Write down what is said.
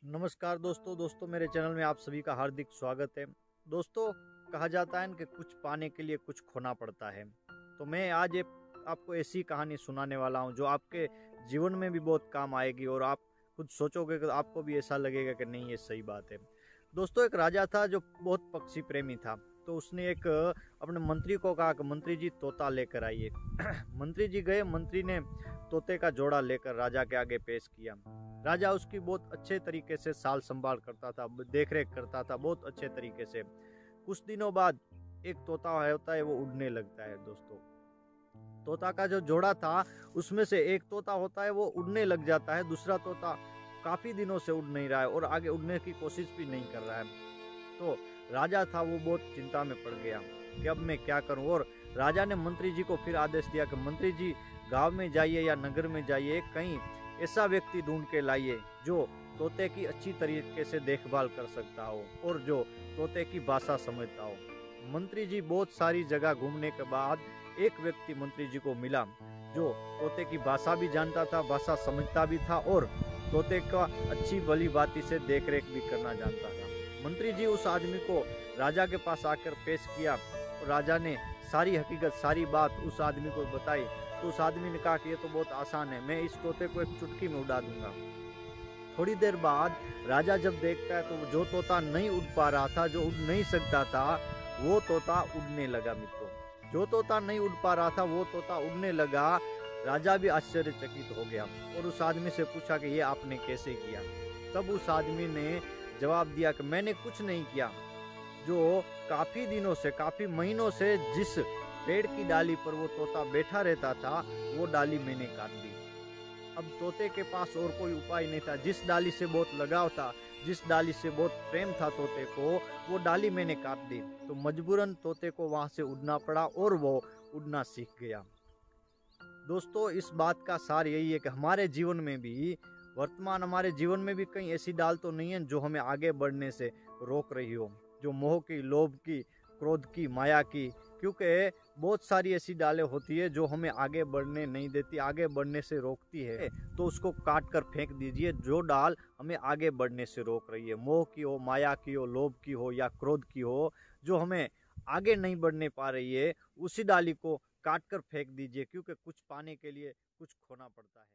नमस्कार दोस्तों मेरे चैनल में आप सभी का हार्दिक स्वागत है। दोस्तों, कहा जाता है कि कुछ पाने के लिए कुछ खोना पड़ता है। तो मैं आज आपको ऐसी कहानी सुनाने वाला हूं जो आपके जीवन में भी बहुत काम आएगी और आप खुद सोचोगे कि आपको भी ऐसा लगेगा कि नहीं, ये सही बात है। दोस्तों, एक राजा था जो बहुत पक्षी प्रेमी था। तो उसने एक अपने मंत्री को कहा कि मंत्री जी, तोता लेकर आइए। मंत्री जी गए। मंत्री ने तोते का जोड़ा लेकर राजा के आगे पेश किया। राजा उसकी बहुत अच्छे तरीके से साल संभाल करता था, देख रेख करता था बहुत अच्छे तरीके से। कुछ दिनों बाद एक तोता होता है, वो उड़ने लगता है। दोस्तों, तोता का जो जोड़ा था उसमें से एक तोता होता है वो उड़ने लग जाता है, दूसरा तोता काफी दिनों से उड़ नहीं रहा है और आगे उड़ने की कोशिश भी नहीं कर रहा है। तो राजा था वो बहुत चिंता में पड़ गया कि अब मैं क्या करूं। और राजा ने मंत्री जी को फिर आदेश दिया कि मंत्री जी, गांव में जाइए या नगर में जाइए, कहीं ऐसा व्यक्ति ढूंढ के लाइए जो तोते की अच्छी तरीके से देखभाल कर सकता हो और जो तोते की भाषा समझता हो। मंत्री जी बहुत सारी जगह घूमने के बाद एक व्यक्ति मंत्री जी को मिला जो तोते की भाषा भी जानता था, भाषा समझता भी था और तोते का अच्छी भली बाती से देख रेख भी करना जानता था। मंत्री जी उस आदमी को राजा के पास आकर पेश किया और राजा ने सारी हकीकत, सारी बात उस आदमी को बताई। तो उस आदमी ने कहा कि ये तो बहुत आसान है, मैं इस तोते को एक चुटकी में उड़ा दूंगा। थोड़ी देर बाद राजा जब देखता है तो जो तोता नहीं उड़ पा रहा था, जो उड़ नहीं सकता था, वो तोता उड़ने लगा। मित्रों, जो तोता नहीं उड़ पा रहा था वो तोता उड़ने लगा। राजा भी आश्चर्यचकित हो गया और उस आदमी से पूछा कि ये आपने कैसे किया। तब उस आदमी ने जवाब दिया कि मैंने कुछ नहीं किया, जो काफी दिनों से, काफी महीनों से जिस पेड़ की डाली पर वो तोता बैठा रहता था, वो डाली मैंने काट दी। अब तोते के पास और कोई उपाय नहीं था। जिस डाली से बहुत लगाव था, जिस डाली से बहुत प्रेम था तोते को, वो डाली मैंने काट दी। तो मजबूरन तोते को वहां से उड़ना पड़ा और वो उड़ना सीख गया। दोस्तों, इस बात का सार यही है कि हमारे जीवन में भी, वर्तमान हमारे जीवन में भी कहीं ऐसी डाल तो नहीं है जो हमें आगे बढ़ने से रोक रही हो, जो मोह की, लोभ की, क्रोध की, माया की। क्योंकि बहुत सारी ऐसी डालें होती है जो हमें आगे बढ़ने नहीं देती, आगे बढ़ने से रोकती है। तो उसको काट कर फेंक दीजिए जो डाल हमें आगे बढ़ने से रोक रही है, मोह की हो, माया की हो, लोभ की हो या क्रोध की हो, जो हमें आगे नहीं बढ़ने पा रही है, उसी डाली को काट कर फेंक दीजिए। क्योंकि कुछ पाने के लिए कुछ खोना पड़ता है।